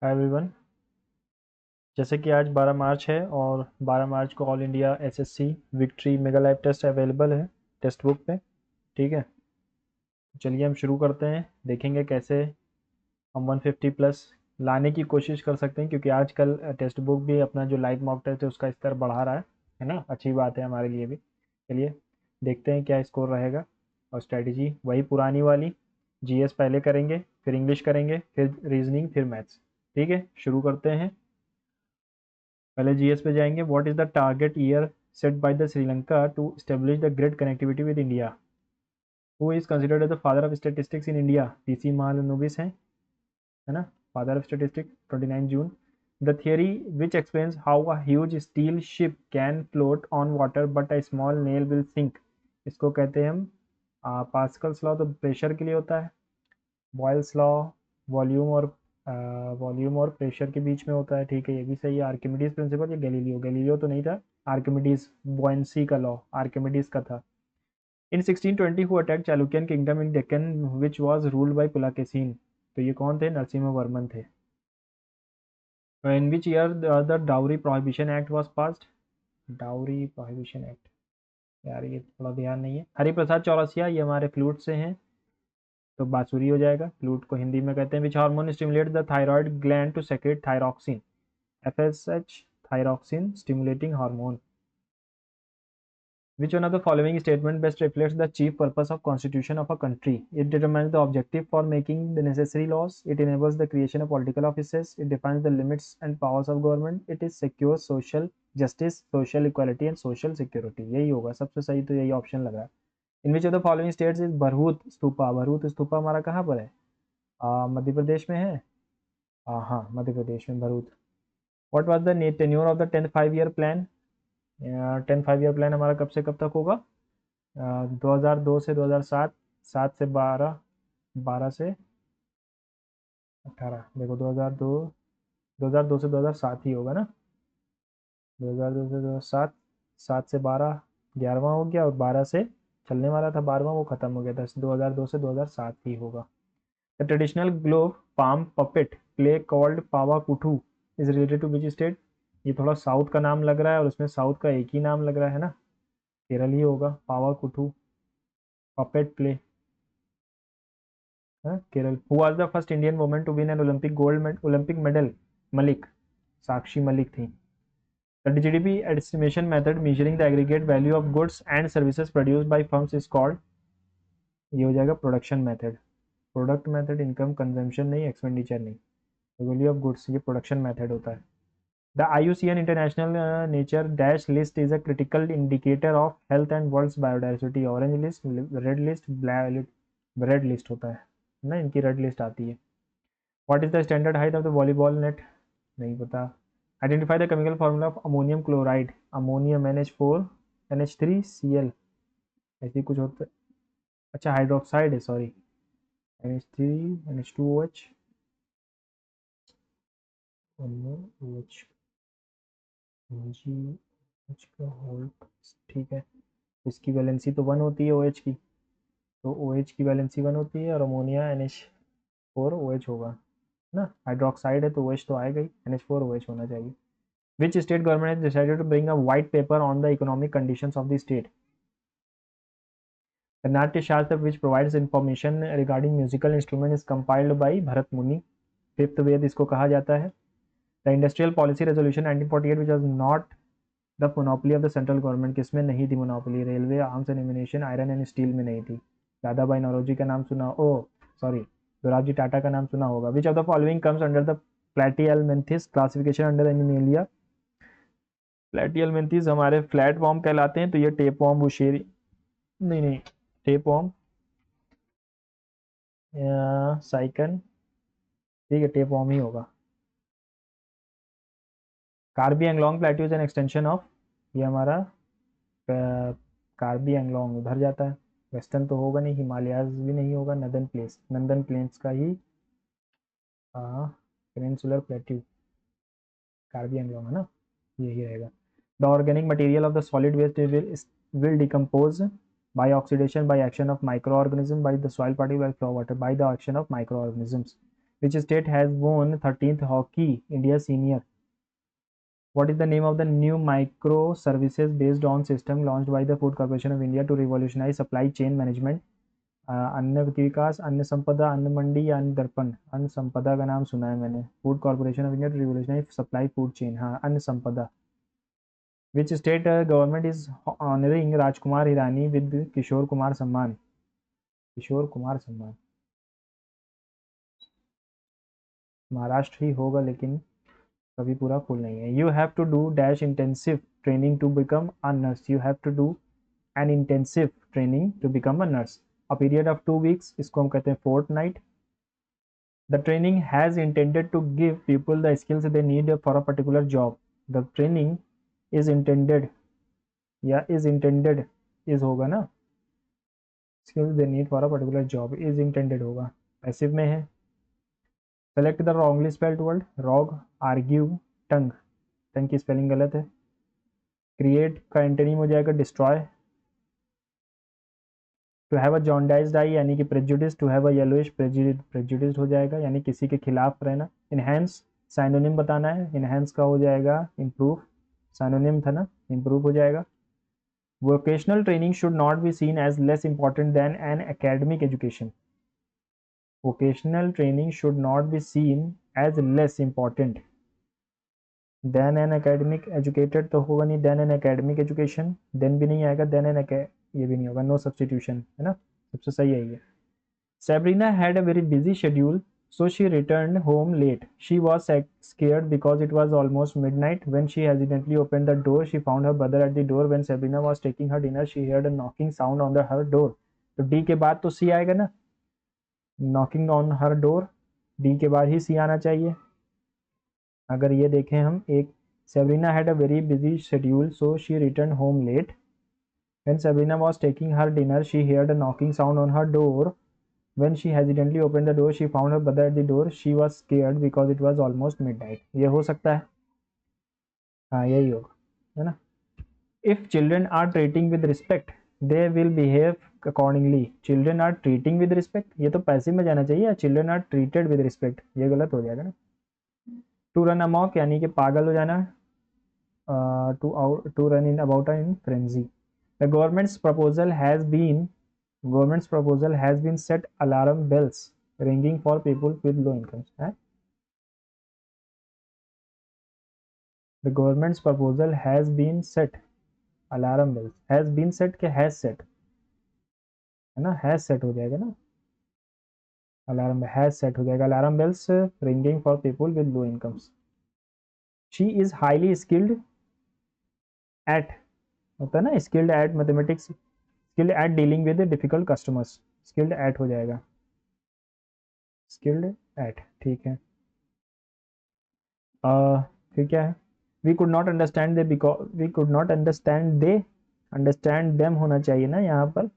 Hi everyone. जैसे कि आज 12 मार्च है और 12 मार्च को all India SSC victory mega live test available है टेक्स्ट बुक पे। ठीक है, चलिए हम शुरू करते हैं। देखेंगे कैसे हम 150 प्लस लाने की कोशिश कर सकते हैं, क्योंकि आजकल टेक्स्ट बुक भी अपना जो लाइव मॉक टेस्ट है उसका स्तर बढ़ा रहा है ना। अच्छी बात है हमारे लिए भी। चलिए देखते हैं क्या स्कोर रहेगा। और स्ट्रेटजी वही पुरानी वाली, जीएस पहले करेंगे, फिर इंग्लिश करेंगे, फिर रीजनिंग, फिर मैथ्स। ठीक है, शुरू करते हैं। पहले जीएस पे जाएंगे। What is the target year set by the Sri Lanka to establish the grid connectivity with India? Who is considered as the father of statistics in India? PC Mahalanobis हैं, है ना। फादर ऑफ स्टेटिस्टिक्स 29 जून। The theory which explains how a huge steel ship can float on water but a small nail will sink. इसको कहते हैं हम Pascal's law. तो pressure के लिए होता है। बॉयल्स लॉ वॉल्यूम और वॉल्यूम और प्रेशर के बीच में होता है। ठीक है, ये भी सही है। आर्किमिडीज प्रिंसिपल या गैलीलियो? गैलीलियो तो नहीं था, आर्किमिडीज बॉयंसी का लॉ आर्किमिडीज का था। In 1620 who attack Chalukyan kingdom in Deccan which was ruled by Pulakesin? तो ये कौन थे? नरसिम्हा वर्मन थे। In which year the dowry prohibition act was passed? Dowry prohibition act, यार ये थोड़ा ध्यान नहीं है। हरिप्रसाद चौरसिया, ये हमारे फ्लूट से हैं, तो बांसुरी हो जाएगा। फ्लूट को हिंदी में कहते हैं। Which hormone stimulate the thyroid gland to secrete thyroxine? FSH, thyroxine stimulating hormone. Which one of the following statement best reflects the chief purpose of constitution of a country? It determines the objective for making the necessary laws. It enables the creation of political offices. It defines the limits and powers of government. It is secures social justice, social equality and social security. यही होगा सबसे सही, तो यही option लगा। In which of the following states is Bharhut stupa? Bharhut stupa हमारा कहाँ पर है? मध्य प्रदेश में है। हाँ, मध्य प्रदेश में Bharuch. What was the tenure of the 10th 5 year plan? 10th 5 year plan हमारा कब से कब तक होगा? 2002 से 2007, 7 से 12, 12 से 18। देखो 2002 से 2007 ही होगा ना। 2002 से 2007, 7 से 12, 11वां हो गया, और 12 से चलने वाला था 12वां, वो खत्म हो गया था। 2002 से 2007 ही होगा। The traditional glove palm puppet play called Pava Kuthu is related to which state? ये थोड़ा साउथ का नाम लग रहा है, और उसमें साउथ का एक ही नाम लग रहा है ना, केरल ही होगा। Pava Kuthu puppet play, Kerala. Who was the first Indian woman to win an Olympic medal? Malik, Sakshi Malik थी। The GDP estimation method measuring the aggregate value of goods and services produced by firms is called? ये हो जाएगा production method. Product method, income, consumption नहीं, expenditure नहीं। Value of goods ये production method होता है। The IUCN International Nature Dash List is a critical indicator of health and world's biodiversity. Orange list, red list, red list होता है ना, इनकी red list आती है। What is the standard height of the volleyball net? नहीं पता। Identify the chemical formula of ammonium chloride. Ammonium NH4 NH3 Cl, ऐसी कुछ होता है। अच्छा हाइड्रोक्साइड है, sorry, NH3 NH2OH OH OH का होल। ठीक है, इसकी वैलेंसी तो 1 होती है OH की, तो OH की वैलेंसी 1 होती है, और अमोनिया NH4OH होगा ना। हाइड्रोक्साइड है तो OH तो आएगा ही, NH4OH होना चाहिए। विच state government has decided to bring a white paper on the economic conditions of the state? The Natya Shastra, which provides information regarding musical instrument, is compiled by Bharat Muni. Fifth Veda इसको कहा जाता है। The industrial policy resolution 1948 which was not the monopoly of the central government, किसमें नहीं थी monopoly? Railway, arms and ammunition, iron and steel में नहीं थी। दादा भाई नौरोजी का नाम सुना, ओ सॉरी, दोराबजी टाटा का नाम सुना होगा। Which of the following comes under the platyhelminthes classification under Animalia? Platyhelminthes हमारे फ्लैट वॉर्म कहलाते हैं, तो ये टेप वॉर्म, बुशेरी नहीं, टेप वॉर्म, साइकन, ठीक है, टेप वॉर्म ही होगा। Karbi Anglong plateau is an extension of, ये हमारा कार्बी एंगलोंग उधर जाता है। वेस्टर्न तो होगा नहीं, हिमालयाज भी नहीं होगा, नंदन प्लेन्स का ही पेनिनसुलर प्लेट्यू, कार्बी एंगलोंग है ना, यही रहेगा। The organic material of the solid waste will decompose by oxidation by action of microorganism by the soil particles by flow water by the action of microorganisms. Which state has won 13th Hockey India Senior? What is the name of the new microservices based on system launched by the Food Corporation of India to revolutionize supply chain management? अन्न विकास, अन्न संपदा, अन्न मंडी या अन्न दर्पण? अन्न संपदा का नाम सुना है मैंने. Food corporation of India to revolutionise supply food chain. हाँ, Anna Sampada. Which state government is honouring Rajkumar Hirani with Kishore Kumar Samman? Kishore Kumar सम्मान महाराष्ट्र ही होगा, लेकिन कभी पूरा फुल नहीं है. You have to do dash intensive training to become a nurse. You have to do an intensive training to become a nurse. A period of 2 weeks, इसको हम कहते हैं fortnight. The training has intended to give people the skills they need for a particular job. The training is intended या is intended, is होगा ना, skills they need for a particular job, is intended होगा, passive में है. Select the wrongly spelled word. Rogue, argue, tongue. Tongue की spelling गलत है. Create का एंटोनिम हो जाएगा destroy. To have a jaundiced eye यानी कि prejudice. To have a yellowish, prejudiced हो जाएगा यानी किसी के खिलाफ रहना. इनहेंस, साइनोनिम बताना है. इनहेंस का हो जाएगा इम्प्रूव. साइनोनिम था ना, इम्प्रूव हो जाएगा. Vocational training should not be seen as less important than an academic education. vocational training should not be seen as less important than an academic educated, तो होगा नहीं. than an academic education, then भी नहीं आएगा. than an ये भी नहीं होगा. no substitution है ना, सबसे सही है ये. Sabrina had a very busy schedule, so she returned home late. She was scared because it was almost midnight. When she hesitantly opened the door, she found her brother at the door. When Sabrina was taking her dinner, she heard a knocking sound on her door. तो D के बाद तो C आएगा ना, knocking on her door. D के बाद ही सी आना चाहिए. अगर ये देखें हम, एक Sabrina had a very busy schedule so she return home late. When Sabrina was taking her dinner she heard a knocking sound on her door. When she hesitantly open the door she found her brother at the door. She was scared because it was almost midnight. ये हो सकता है, हाँ यही होगा, है ना. If children are treating with respect they will behave accordingly. Children are treating with respect, ये तो पैसिव में जाना चाहिए. Children are treated with respect, ये गलत हो जाएगा ना. टू रन अमॉक यानी कि पागल हो जाना. To run in about in frenzy. The government's proposal has been set alarm bells ringing for people with low incomes. The government's proposal has been set alarm bells. Has been set के has set है ना, has set हो जाएगा ना. Alarm has set हो जाएगा. Alarm bells ringing for people with low incomes. She is highly skilled at, होता है ना skilled at mathematics, skilled at dealing with difficult customers. Skilled at हो जाएगा, स्किल्ड एट, ठीक है. फिर क्या है, we could not understand they because we could not understand they, understand them होना चाहिए ना यहाँ पर.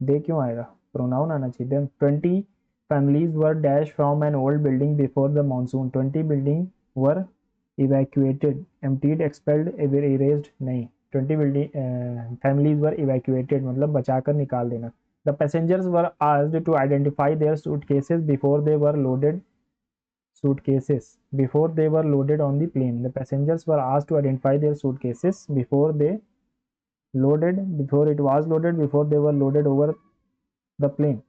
दे क्यों आएगा, प्रोनाउन आना चाहिए. Them. 20 families were dashed from an old building before the monsoon. 20 building were evacuated, emptied, expelled, erased नहीं. 20 building families were evacuated मतलब बचाकर निकाल देना. The passengers were asked to identify their suitcases before they were loaded. Suitcases before they were loaded on the plane. The passengers were asked to identify their suitcases before they loaded, before it was loaded, before they were loaded over the plane.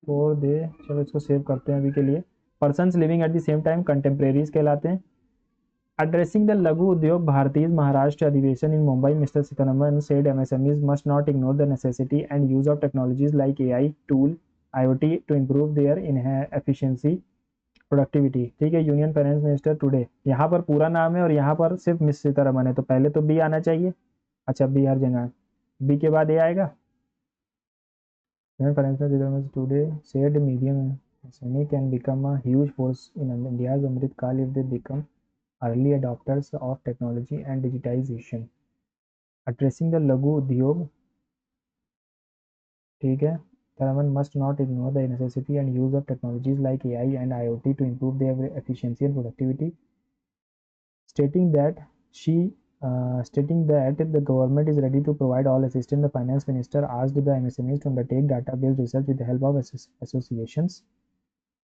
और दे, चलो इसको save करते हैं अभी के लिए. Persons living at the same time contemporaries कहलाते हैं. Addressing the Lagu Udyog Bharati's Maharashtra Adhivesan in Mumbai, Mr. Sitaraman said MSMEs must not ignore the necessity and use of technologies like AI tool, IoT to improve their efficiency, productivity. ठीक है. Union finance minister today. यहाँ पर पूरा नाम है और यहाँ पर सिर्फ मिस सीतारमन है, तो पहले तो बी आना चाहिए. अच्छा, बी हर जगह, बी के बाद ए आएगा. Union finance minister today said medium SME can become a huge force in India's Amrit Kal if they become early adopters of technology and digitization. Addressing the Lagu Udyog, ठीक है. Taraman must not ignore the necessity and use of technologies like AI and IoT to improve their efficiency and productivity, stating that she stating that the government is ready to provide all assistance, the finance minister asked the MSMEs to undertake database research with the help of associations.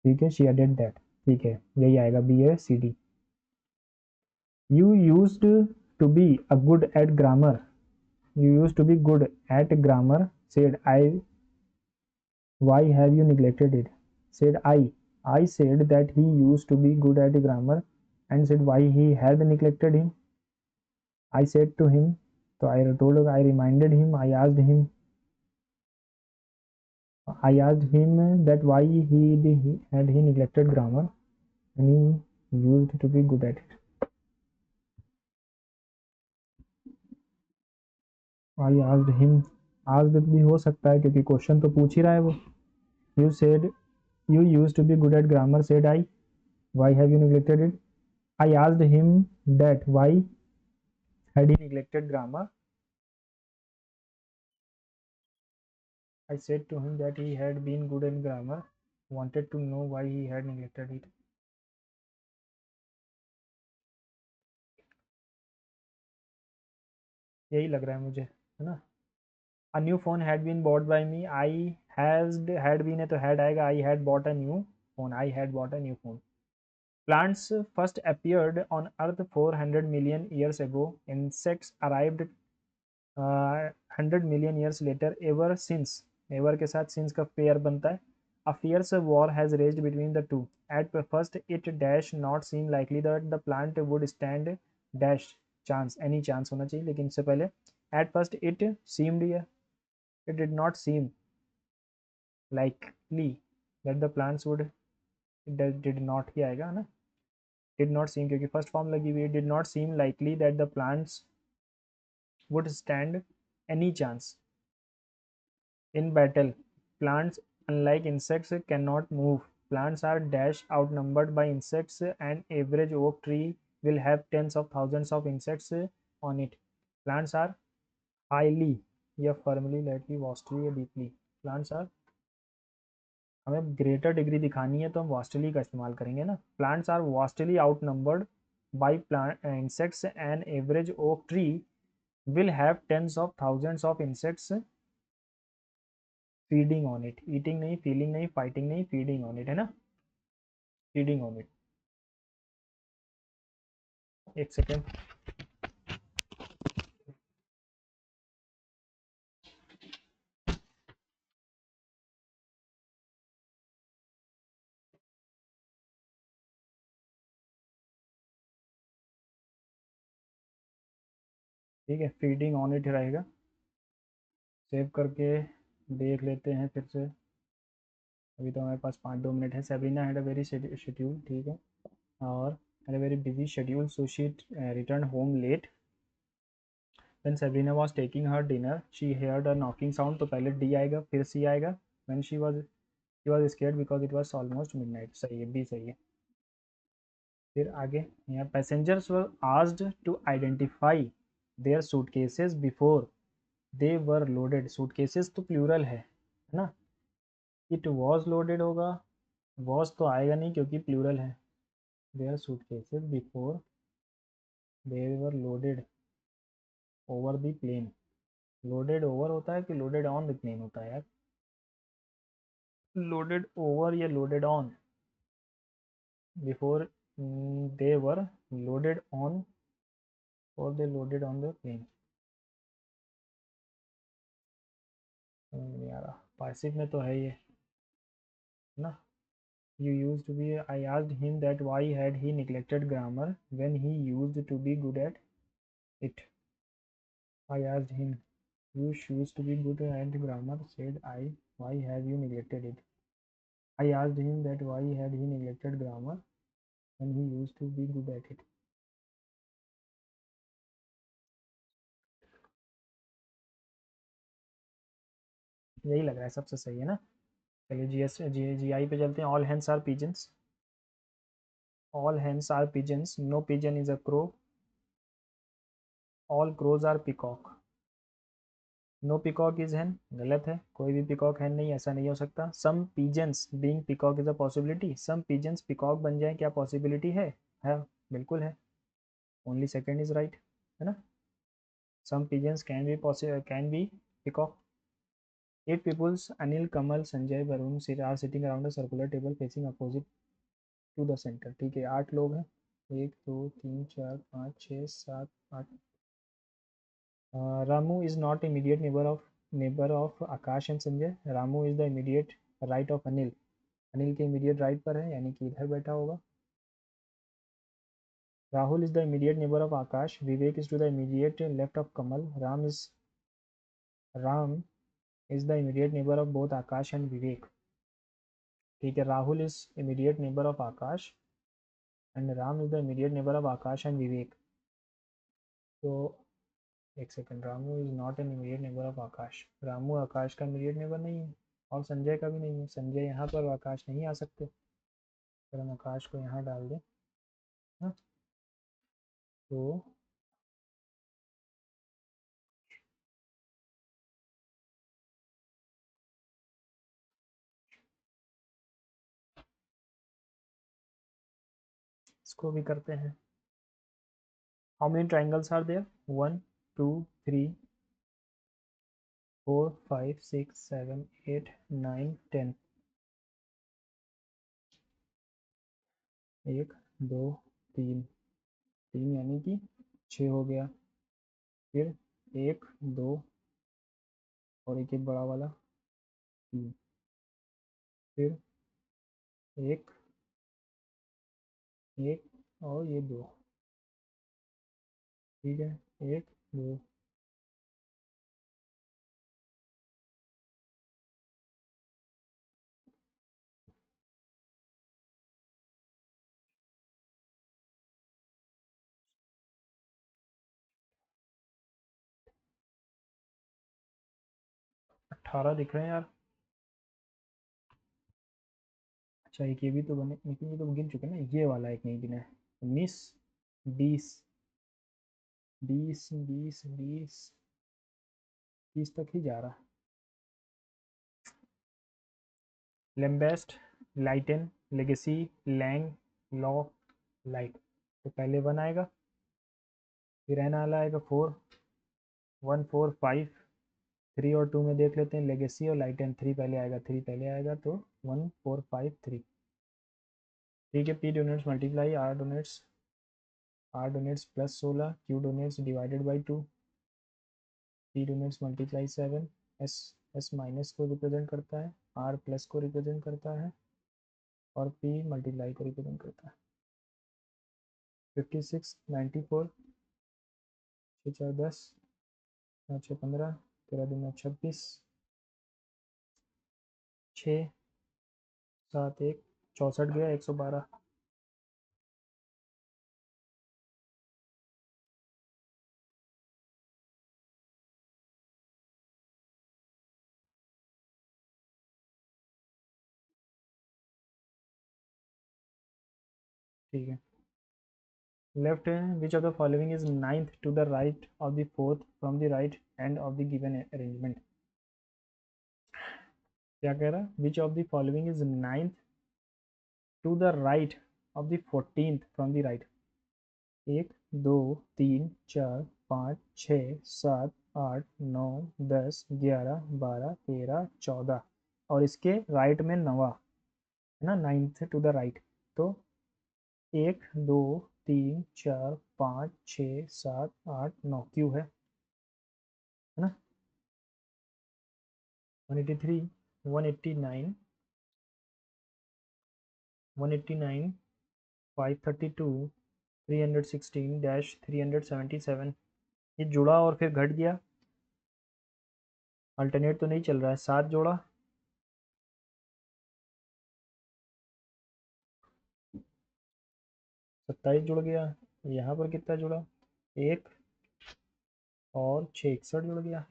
ठीक है, she added that. ठीक है, यही आएगा BACD. You used to be a good at grammar. You used to be good at grammar. Said I. Why have you neglected it? Said I. I said that he used to be good at grammar, and said why he had neglected him. I said to him, so I told her, I reminded him, I asked him that why had he neglected grammar, and he used to be good at it. I asked him, asked भी हो सकता है क्योंकि question तो पूछ ही रहा है वो. You said you used to be good at grammar, said I. Why have you neglected it? I asked him that why had he neglected grammar. I said to him that he had been good in grammar, wanted to know why he had neglected it. यही लग रहा है मुझे, है ना. A new phone had been bought by me. I had been है तो had आएगा. I had bought a new phone. I had bought a new phone. Plants first appeared on Earth 400 million years ago. Insects arrived 100 million years later. Ever since, ever के साथ since का pair बनता है. A fierce war has raged between the two. At first, it dash not seem likely that the plant would stand dash chance, any chance होना चाहिए, लेकिन इससे पहले at first it seemed, it did not seem likely that the plants would, did not ही आएगा ना, did not seem क्योंकि first form लगी हुई है. did not seem likely that the plants would stand any chance in battle. Plants, unlike insects, cannot move. Plants are dash outnumbered by insects. An average oak tree will have tens of thousands of insects on it. Plants are highly या firmly, lightly, vastly या deeply. Plants are, हमें greater degree दिखानी है तो हम vastly का इस्तेमाल करेंगे ना. Plants are vastly outnumbered by plant insects. An average oak tree will have tens of thousands of insects feeding on it. Eating नहीं, फीलिंग नहीं, फाइटिंग नहीं, फीडिंग ऑन इट, है ना, फीडिंग ऑन इट. एक second. ठीक है, feeding on it रहेगा. Save करके देख लेते हैं फिर से. अभी तो हमारे पास 5-2 मिनट है. Sabrina had a very schedule, ठीक है, और had a very busy schedule, so she return home late. When Sabrina was taking her dinner, she heard a knocking sound. तो पहले D आएगा, फिर C आएगा. When she was scared because it was almost midnight. सही है, B सही है. फिर आगे यहाँ passengers were asked to identify their suitcases before they were loaded. Suitcases तो plural है ना. It was loaded होगा, was तो आएगा नहीं क्योंकि plural है. Their suitcases before they were loaded over the plane. Loaded over होता है कि loaded on the plane होता है यार. Loaded over या loaded on. Before they were loaded on, or they loaded on the plane. नहीं आ रहा. पासिव में तो है ये ना. You used to be. I asked him that why had he neglected grammar when he used to be good at it. I asked him. You used to be good at grammar, said I. Why have you neglected it? I asked him that why had he neglected grammar when he used to be good at it. यही लग रहा है सबसे सही, है ना. चलिए GI पे चलते हैं. All hens are pigeons. All hens are pigeons. No pigeon is a crow. All crows are peacock. No peacock is hen. गलत है, कोई भी peacock hen नहीं, ऐसा नहीं हो सकता. Some pigeons being peacock is a possibility. Some pigeons peacock बन जाए, क्या possibility है, बिल्कुल है. Only second is right, है ना। Some pigeons can be possible can be peacock. 8 peoples, Anil, Kamal, Sanjay, Varun are sitting around a circular table facing opposite to the center। ठीक है, 8 लोग हैं, 1 2 3 4 5 6 7 8। Ramu is not immediate neighbor of Akash and Sanjay। Ramu is the immediate right of Anil। Anil के immediate right पर है, यानी कि इधर बैठा होगा। Rahul is the immediate neighbour of Aakash. Vivek is to the immediate left of Kamal. Ram is the immediate neighbour of both Aakash and Vivek. ठीक है, Rahul is immediate neighbour of Aakash and Ram is the immediate neighbour of Aakash and Vivek. तो एक second, Ramu is not an immediate neighbour of Aakash. Ramu Aakash का immediate neighbour नहीं है और संजय का भी नहीं है। संजय यहाँ पर, आकाश नहीं आ सकते, फिर हम आकाश को यहाँ डाल दें। हाँ, तो इसको भी करते हैं। How many triangles are there? 1 2 3 4 5 6 7 8 9 10। 1 2 3 3 यानी कि 6 हो गया। फिर 1 2 और एक एक बड़ा वाला 3। फिर 1 1 और ये 2। ठीक है, 1 2। 18 दिख रहे हैं यार। अच्छा, एक ये भी तो बने, लेकिन ये तो गिन चुके ना, ये वाला एक नहीं गिना है। 19 20 20 20 20 30 तक ही जा रहा। लेम्बेस्ट, लाइटन, लेगेसी, लैंग, लॉ, लाइट। तो पहले 1 आएगा, फिर एन वाला आएगा 4 1 4 5। 3 और 2 में देख लेते हैं, लेगेसी और लाइटन। 3 पहले आएगा, 3 पहले आएगा, तो 1 4 5 3। ठीक है, P denotes multiply R denotes plus 16, Q denotes divided by 2, P denotes multiply 7। S S minus को रिप्रेजेंट करता है, आर प्लस को रिप्रेजेंट करता है और पी मल्टीप्लाई को रिप्रेजेंट करता है। 56 94 6 4 10 9 6 15 13 2 26 6 7 1 64 गया, 112। ठीक है, लेफ्ट है, which of the following is ninth to the right of the fourth from the right end of the given arrangement. क्या कह रहा है? Which of the following is ninth to the right of the 14th from the right. 1 2 3 4 5 6 7 8 9 10 11 12 13 14 और इसके right में 9 है ना, 9th to the right. तो 1 2 3 4 5 6 7 8 9 क्यू है ना। 183 189 189 532 316-377। ये जुड़ा और फिर घट गया, अल्टरनेट तो नहीं चल रहा है। 7 जोड़ा, 27 जुड़ गया। यहाँ पर कितना जुड़ा? 1 और 6 61 जुड़ गया।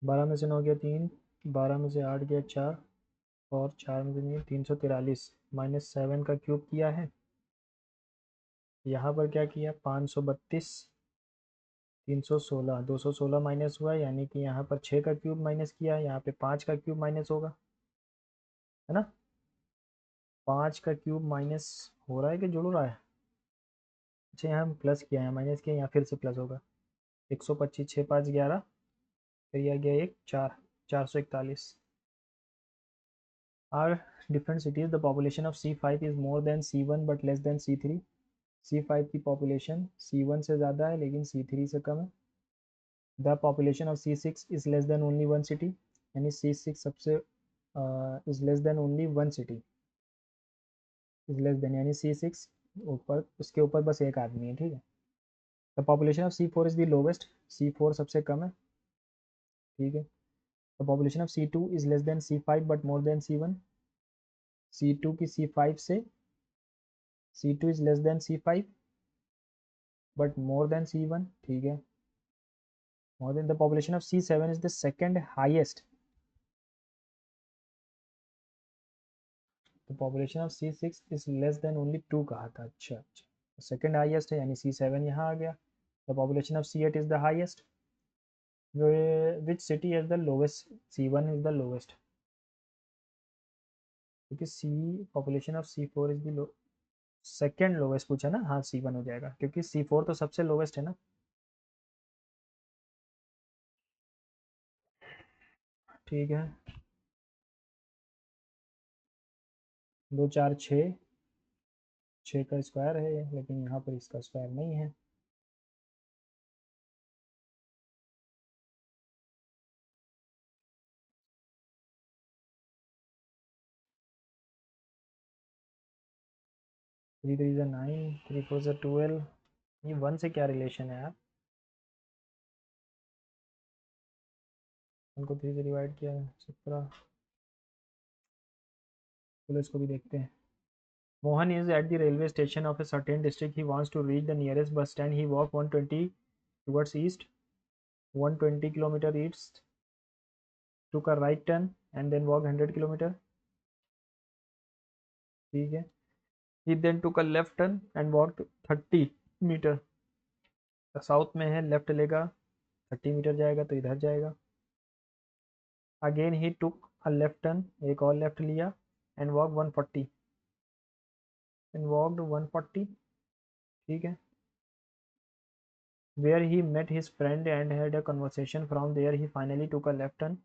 बारह में से 9 गया 3, 12 में से 8 गया 4 और 4 में से नहीं, 343 -7 का क्यूब किया है। यहाँ पर क्या किया? 532 316, 216 माइनस हुआ, यानी कि यहाँ पर 6 का क्यूब माइनस किया, यहाँ पे 5 का क्यूब माइनस होगा, है ना। 5 का क्यूब माइनस हो रहा है कि जुड़ रहा है? अच्छा, यहाँ हम प्लस किया है, माइनस किया, यहाँ फिर से प्लस होगा। 125, 6 5 11, फिर यह गया एक 4, 441। Are different cities, the population of C5 is more than C1 but less than C3? C5 की population C1 से ज़्यादा है लेकिन C3 से कम है। The population of C6 is less than only one city, यानी C6 सबसे is less than only one city, is less than यानी C6 ऊपर, उसके ऊपर बस एक आदमी है, ठीक है। The population of C4 is the lowest, C4 सबसे कम है, ठीक है। The population of C2 is less than C5 but more than C1, C2 की C5 से, C2 is less than C5 but more than C1, ठीक है। More than, the population of C7 is the second highest, the population of C6 is less than only 2 कहा था, अच्छा अच्छा, second highest है यानी C7 यहाँ आ गया। The population of C8 is the highest, which city is the lowest? C1 is the lowest, क्योंकि C population of C4 is the low, second lowest पूछा ना, हाँ C1 हो जाएगा क्योंकि C4 तो सबसे लोवेस्ट है ना। ठीक है, 2 4 6, 6 का स्क्वायर है लेकिन यहाँ पर इसका स्क्वायर नहीं है। थ्री थ्री ज़ा 9, 3 4 ज़ा 12, ये 1 से क्या रिलेशन है यार? उनको 3 से डिवाइड किया है 17, चलो इसको भी देखते हैं। Mohan is at the railway station of a certain district, he wants to reach the nearest bus stand, he walk 120 towards east, 120 kilometre east, took a right turn and then walked 100 kilometre, ठीक है। he then took a left turn and walked 30 metre, south में है, left लेगा 30 metre जाएगा तो इधर जाएगा। Again ही टुक अ left turn, एक और लेफ्ट लिया, एंड वॉक 140, एंड वॉकड 140, ठीक है। where he met his friend and had a conversation, from there he finally took a left turn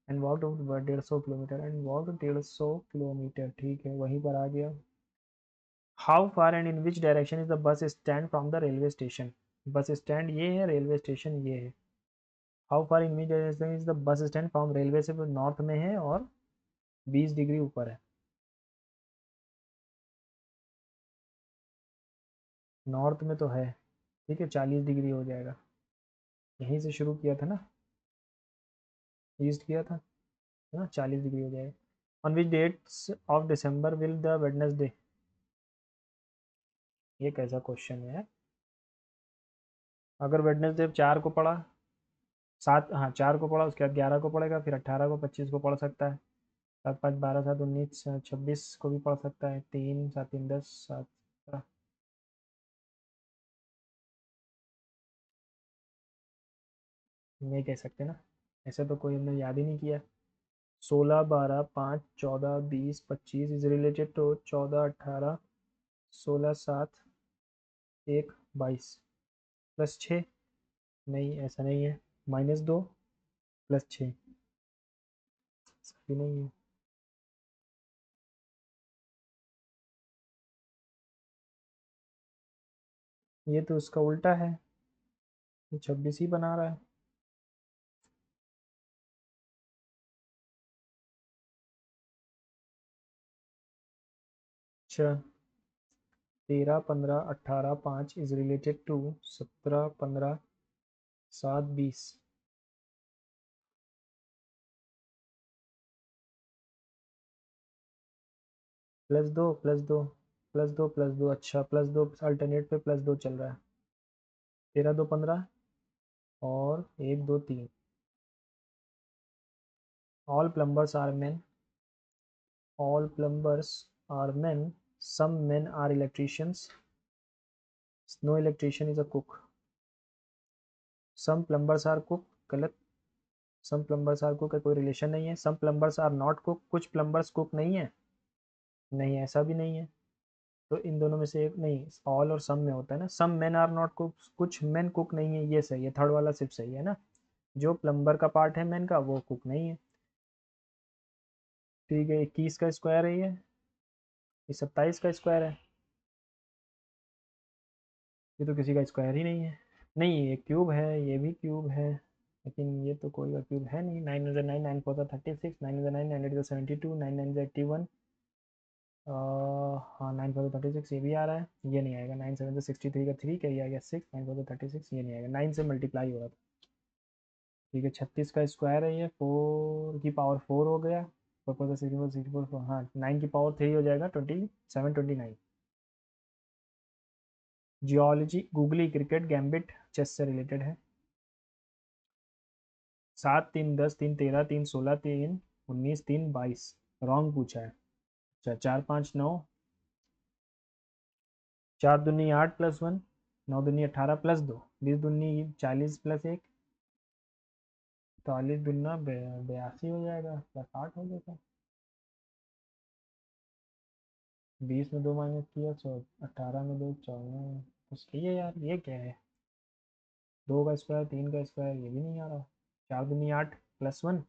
and walked over 150 kilometre, and walked 150 kilometre, ठीक है, वहीं पर आ गया। How far and in which direction is the bus stand from the railway station? Bus stand ये है, railway station ये है। How far in which direction is the bus stand from railway से, नॉर्थ में है और 20 डिग्री ऊपर है। नॉर्थ में तो है, ठीक है, 40 डिग्री हो जाएगा, यहीं से शुरू किया था ना, ईस्ट किया था, है ना, 40 डिग्री हो जाएगा। On which dates of December will the Wednesday? ये कैसा क्वेश्चन है? अगर वेडनेसडे 4 को पढ़ा, 7, हाँ 4 को पढ़ा, उसके बाद 11 को पढ़ेगा, फिर 18 को, 25 को पढ़ सकता है, 7 5 12 7 19 26 को भी पढ़ सकता है, 3 7 3 10 7 17। नहीं कह सकते ना, ऐसा तो कोई हमने याद ही नहीं किया। 16 12 5 14 20 25 इज रिलेटेड टू 14 18, 16 7 1 22 प्लस 6, नहीं ऐसा नहीं है, -2 प्लस 6 भी नहीं है। ये तो उसका उल्टा है, ये 26 ही बना रहा है। अच्छा, 13 15 18 5 इज रिलेटेड टू 17 15 7 20, +2 +2 +2 +2, अच्छा +2 अल्टरनेट पे +2 चल रहा है। 13 2 15 और 1 2 3। All plumbers are men, all plumbers are men, some men are electricians, no electrician is a cook, some plumbers are cook, गलत। सम प्लम्बर्स आर कुक का कोई रिलेशन नहीं है। सम प्लम्बर्स आर नॉट कुक, कुछ प्लम्बर्स कुक नहीं है, नहीं ऐसा भी नहीं है। तो इन दोनों में से एक नहीं, ऑल और सम में होता है ना। Some men are not cook, कुछ मेन कुक नहीं है, ये सही है, थर्ड वाला सिर्फ सही है ना। जो प्लम्बर का पार्ट है मेन का वो कुक नहीं है। ठीक है, 21 का स्क्वायर है ये 27 का स्क्वायर है। ये तो किसी का स्क्वायर ही नहीं है। नहीं ये क्यूब है, ये भी क्यूब है, लेकिन ये तो कोई का क्यूब है नहीं। 9 9 9 4 36, 9 9 9 8 72, 9 9 81। हाँ 9 4 36 ये भी आ रहा है, ये नहीं आएगा। 9 7 63 का 3 क्या, ये आ गया 6। 9 4 36 ये नहीं आएगा, 9 से मल्टीप्लाई हो रहा था। ठीक है, 36 का स्क्वायर है ये, 4 की पावर 4 हो गया। 4 4 64 हाँ, 9 की पावर 3 हो जाएगा, 27 29। Geology, googly, cricket, gambit, chess से रिलेटेड है। 7 3 10 3 13 3 16 3 19 3 22, रॉन्ग पूछा है। अच्छा, 4 5 9, 4 दूनी 8 प्लस 1, 9 दूनी 18 प्लस 2, 20 दूनी 40 प्लस 1, 40 दूना 82 हो जाएगा, प्लस 8 हो जाएगा। 20 में 2 माइनस किया, 18 में 2 14, तो सही है यार। ये क्या है, 2 का स्क्वायर 3 का स्क्वायर, ये भी नहीं आ रहा। 4 दूनी 8 प्लस 1,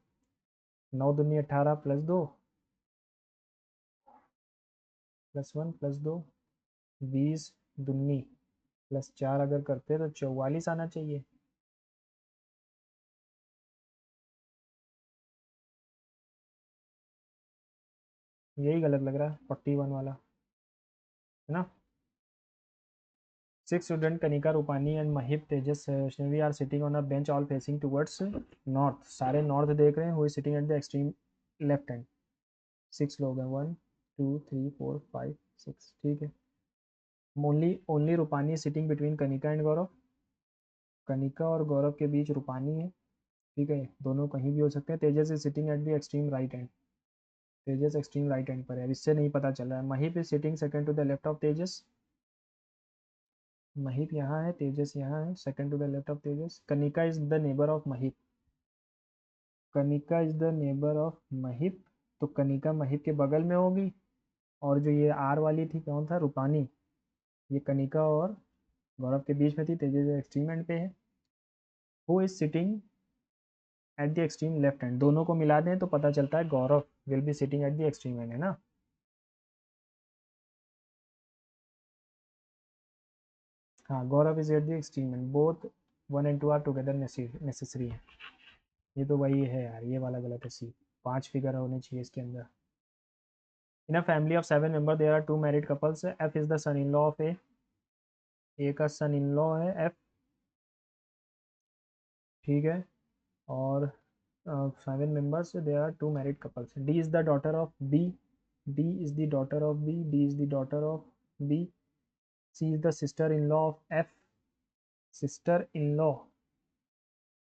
9 दूनी 18 प्लस 2, प्लस 1 प्लस 2, 20 दूनी प्लस 4 अगर करते तो 44 आना चाहिए। यही गलत लग रहा है, 41 वाला है ना। 6 student Kanika, Rupani and Mahip, Tejas, Vaishnavi are sitting on a bench all facing towards north. सारे नॉर्थ देख रहे हैं, who is sitting at the extreme left hand. 6 लोग हैं, 1 2 3 4 5 6, ठीक है। Only only Rupani sitting between Kanika and Gaurav. Kanika और गौरव के बीच रूपानी है, ठीक है, दोनों कहीं भी हो सकते हैं। Tejas is sitting at the extreme right hand, Tejas extreme right hand पर है, अब इससे नहीं पता चल रहा है। Mahip is sitting second to the left of Tejas, Mahip यहाँ है, तेजस यहाँ है, second to the left of Tejas. Kanika is the neighbour of Mahip, Kanika is the neighbour of Mahip, तो कनिका महिप के बगल में होगी। और जो ये आर वाली थी कौन था, रूपानी, ये कनिका और गौरव के बीच में थी, तेजस एक्सट्रीम एंड पे है। Who is sitting at the extreme left hand, दोनों को मिला दें तो पता चलता है Gaurav will be sitting at the extreme hand, है ना। हाँ, Gaurav is at the extreme end, both 1 and 2 are together necessary है। ये तो वही है यार, ये वाला गलत है, सी। 5 फिगर होने चाहिए इसके अंदर। In a family of 7 member there are 2 married couples, F is the son in law of A का सन इन लॉ है एफ, ठीक है। और 7 members there are 2 married couples. D is the daughter of B, D is the daughter of B, D is the daughter of B. C is the sister in law of F, sister in law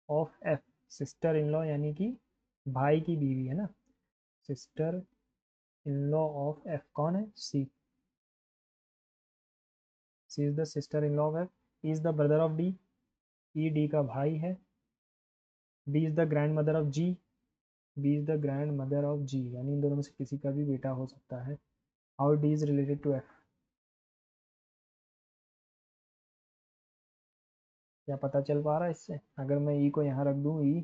of F, sister in law यानी कि भाई की बीवी है ना। Sister in law of F कौन है, C, C is the sister in law of F. E is the brother of D, E D का भाई है। B is the grandmother of G, B is the grandmother of G, यानी इन दोनों में से किसी का भी बेटा हो सकता है। How D is related to F, क्या पता चल पा रहा है इससे। अगर मैं ई को यहाँ रख दूँ, ई,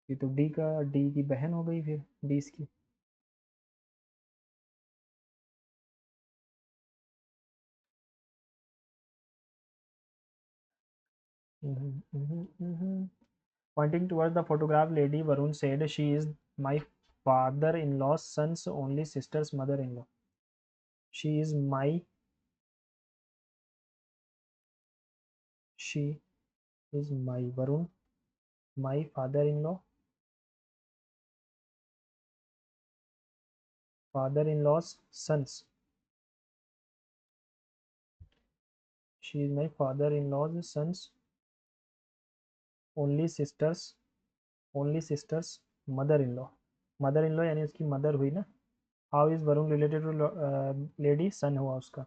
ये तो डी का, डी की बहन हो गई फिर, डी इसकी। Pointing towards the photograph, Lady Varun said, "She is my father-in-law's son's only sister's mother-in-law." She is my, she is my Varun, my father-in-law, father-in-law's son's. She is my father-in-law's son's only sister's, only sister's mother-in-law. Mother-in-law यानी उसकी mother हुई ना। How is Varun related to lady, son हुआ उसका।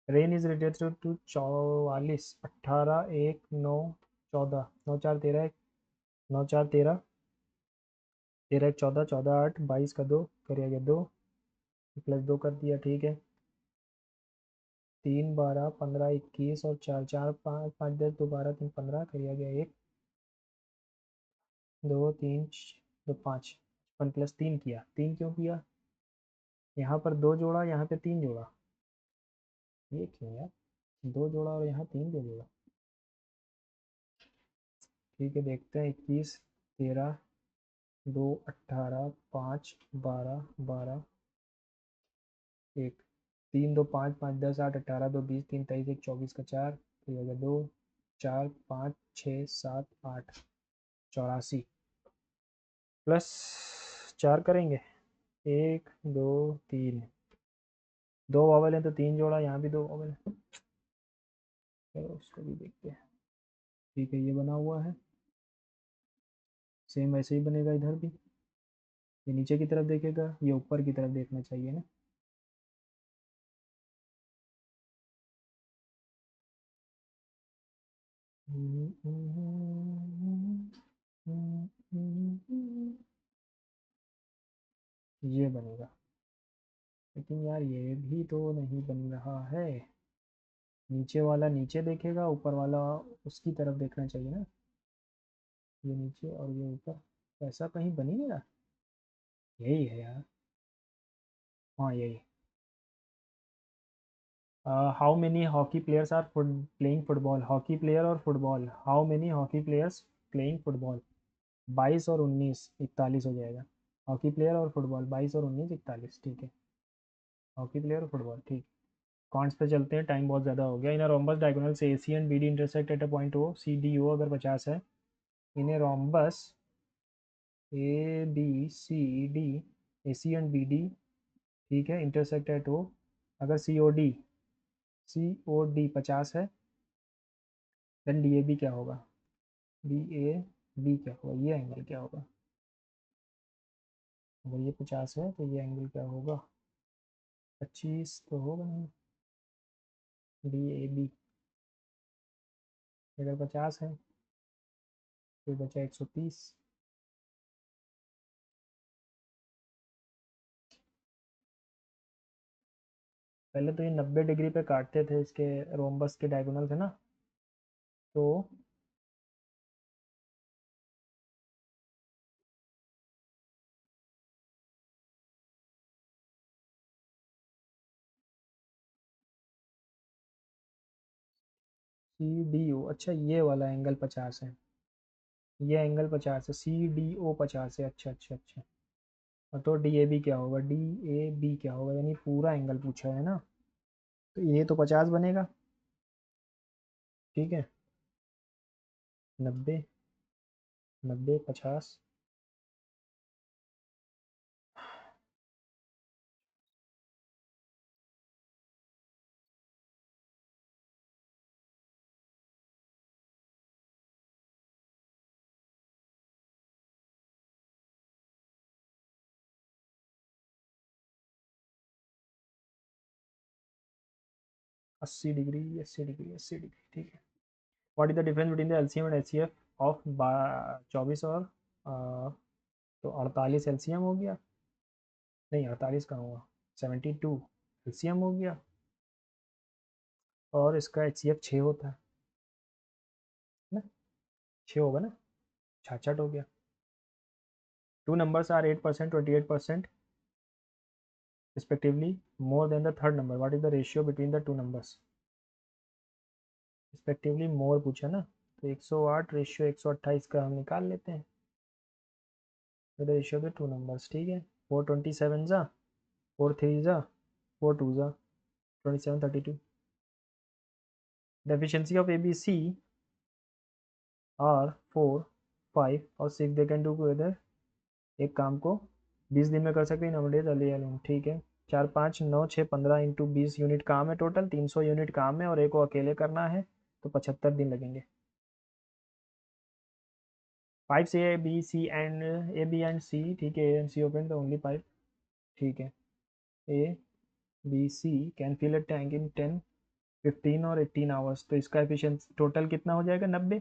Rain is related to 44, 18, 1, 9, 14, 9 4 13, 9 4 13, 13 1 14, 14 8, 22 का 2 करिए गया 2, plus 2 कर दिया, ठीक है। 3 12 15 21 और 4 4 5 5 10 2 12 3 15 करिए गया 1 2 3 2 5, 1 + 3 किया, 3 क्यों किया? यहाँ पर 2 जोड़ा, यहाँ पे 3 जोड़ा, ये क्यों यार? 2 जोड़ा और यहाँ 3 क्यों जोड़ा? ठीक है, देखते हैं। 21 13 2 18 5 12 12 1 3 2 5 5 10 8 18 2 20 3 23 1 24 का 4, फिर हो गया 2 4 5 6 7 8, 84 प्लस 4 करेंगे, 1 2 3, 2 वॉवल हैं तो 3 जोड़ा, यहाँ भी 2 वॉवल है। चलो उसको भी देखते हैं। ठीक है, ये बना हुआ है, सेम वैसे ही बनेगा इधर भी। ये नीचे की तरफ देखेगा, ये ऊपर की तरफ देखना चाहिए ना। ये बनेगा, लेकिन यार ये भी तो नहीं बन रहा है। नीचे वाला नीचे देखेगा, ऊपर वाला उसकी तरफ देखना चाहिए ना। ये नीचे और ये ऊपर, ऐसा कहीं बन ही नहीं रहा। यही है यार, हाँ यही। How many hockey players are playing football? Hockey player और football, how many hockey players playing football? 22 और 19, 41 हो जाएगा। हॉकी प्लेयर और फुटबॉल 22 और 19, 41, ठीक है। हॉकी प्लेयर और फुटबॉल, ठीक। कॉन्ट्स पे चलते हैं, टाइम बहुत ज़्यादा हो गया। इन रोम्बस डायगोनल से A C and B D intersect at a point O, C D O अगर 50 है। In rhombus A B C D, A C and B D, ठीक है, इंटरसेक्ट एट ओ, अगर सी ओ डी 50 है, देन डी ए बी क्या होगा? D A B क्या होगा? ये एंगल क्या होगा? अगर ये 50 है तो ये एंगल क्या होगा? 25 तो होगा नहीं। डी ए बी अगर 50 है तो बचा 130। पहले तो ये 90 डिग्री पे काटते थे, इसके रोम्बस के डायगोनल थे ना, तो सी डी ओ, अच्छा ये वाला एंगल 50 है, ये एंगल 50 है, सी डी ओ 50 है, अच्छा अच्छा अच्छा। और तो डी ए बी क्या होगा? डी ए बी क्या होगा? यानी पूरा एंगल पूछा है ना, तो ये तो 50 बनेगा, ठीक है। 90, 90 50, 80 डिग्री, 80 डिग्री, 80 डिग्री, ठीक है। What is the difference between the LCM and HCF of 24 और तो 48 एलसीएम हो गया, नहीं 48 का हुआ, 72 एलसीएम हो गया, और इसका एचसीएफ 6 होता है ना, 6 होगा ना, 66 हो गया। Two numbers are 8%, 28% respectively, more than the third number. What is the ratio between the two numbers? Respectively more पूछा ना, तो 108 रेशियो 128 का हम निकाल लेते हैं, तो रेशियो के टू नंबर्स, ठीक है। 427 जा, 4 3 जा, 4 2 जा, 27 32। Deficiency of ABC और 4 5 और 6 दे कैन डू टुगेदर, एक काम को 20 दिन में कर सकते हैं, नवडेज अली अलूम, ठीक है। 4 5 9 6 15 इंटू 20 यूनिट काम है, टोटल 300 यूनिट काम है, और एक को अकेले करना है, तो 75 दिन लगेंगे। 5 से ए बी एंड सी, ठीक है, ए एंड सी ओपन तो ओनली 5, ठीक है। A B C can fill a tank in 10 15 और 18 आवर्स, तो इसका एफिशिएंसी टोटल कितना हो जाएगा 90।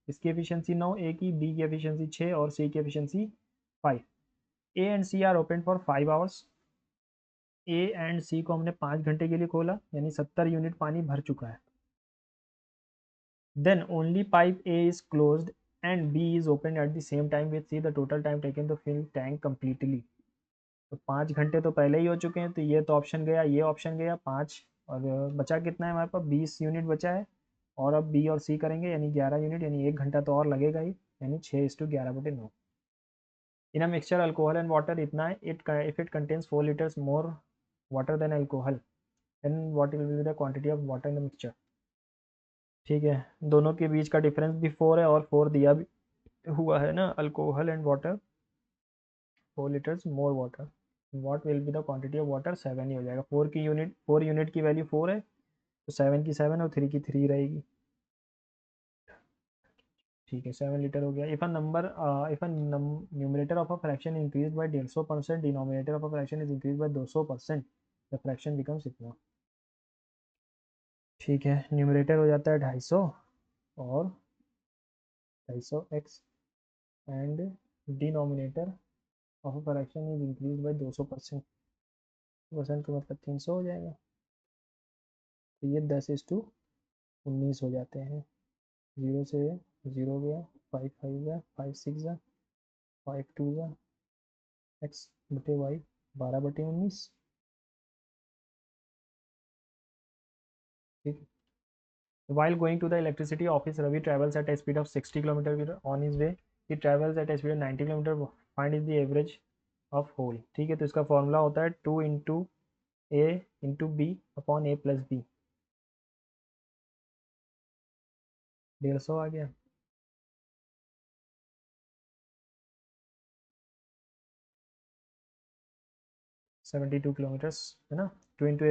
इसकी एफिशिएंसी 9, ए की, बी की एफिशिएंसी 6 और सी की efficiency 5। A and C are open for 5 hours. A and C को हमने 5 घंटे के लिए खोला, यानी 70 यूनिट पानी भर चुका है। Then only pipe A is closed and B is open at the same time with C the total time taken to fill tank completely. तो 5 घंटे तो पहले ही हो चुके हैं, तो ये तो ऑप्शन गया, ये ऑप्शन गया 5, और बचा कितना है हमारे पास, 20 यूनिट बचा है। और अब बी और सी करेंगे, यानी 11 यूनिट, यानी 1 घंटा तो और लगेगा ही, यानी 6:11/9। In a mixture alcohol and water, इतना है, if it contains 4 litres more water than alcohol, then what will be the quantity of water in the mixture. ठीक है, दोनों के बीच का डिफरेंस भी 4 है, और 4 दिया भी हुआ है ना, alcohol and water, 4 litres more water, what will be the quantity of water, 7 ही हो जाएगा। 4 यूनिट की वैल्यू 4 है, तो 7 की 7 और 3 की 3 रहेगी। ठीक है, 7 लीटर हो गया। If a numerator of a fraction increase by 150%, denominator of a fraction is increase by 200%, the fraction becomes इतना। ठीक है, न्यूमरेटर हो जाता है 250 और 250x, and denominator of a fraction is increase by 200%, percent का मतलब 300 हो जाएगा। तो ये 10:19 हो जाते हैं। 0 से 0 गया, 5 5 गया, 5 6 गया, 5 2 गया, x/y 12/19। ठीक है। While going to the electricity office, Ravi travels at a speed of 60 km on his way. He travels at a speed of 90 km. Find is the average of whole. ठीक है, तो इसका फॉर्मूला होता है 2 into ए into B upon ए plus B. 150 आ गया। Seventy two kilometres है ना। 2 into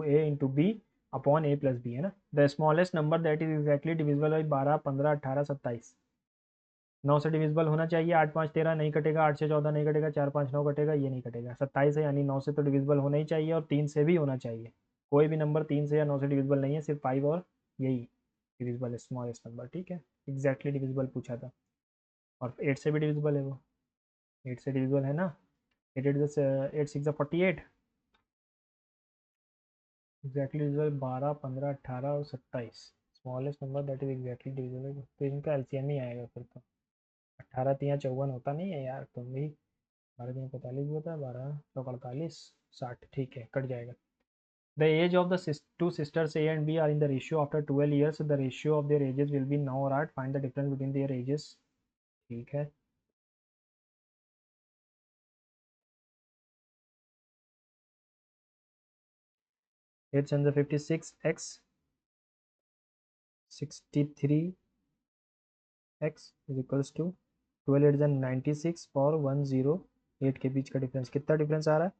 ए upon ए plus B है ना। The smallest number that is exactly divisible by 12, 15, 18, 27। 9 से डिविजिबल होना चाहिए, 8 5 13 नहीं कटेगा, 8 से 14 नहीं कटेगा, 4 5 9 कटेगा, ये नहीं कटेगा। 27 है, यानी 9 से तो डिविजिबल होना ही चाहिए, और 3 से भी होना चाहिए। कोई भी नंबर 3 से या 9 से डिविजिबल नहीं है, सिर्फ 5 और यही डिविजिबल है, स्मॉलेस्ट नंबर। ठीक है, एग्जैक्टली डिविजिबल पूछा था। और 8 से भी डिविजिबल है वो, 8 से डिविजिबल है ना। 8 6 48, एग्जैक्टली डिविजिबल 12, 15, 18 और 27। Smallest number that is exactly divisible, तो इनका एलसीएम ही आएगा फिर तो। 18 3 54 होता नहीं है यार, तुम भी। 12 3 45 भी होता है, 12 4 60, ठीक है, कट जाएगा। The age of the two sisters A and B are in the ratio after 12 years, the ratio of their ages will be 9 और 8, find the difference between their ages. ठीक है, 856x 63x is equals to 12 8 96 और 108 के बीच का difference, कितना difference आ रहा है,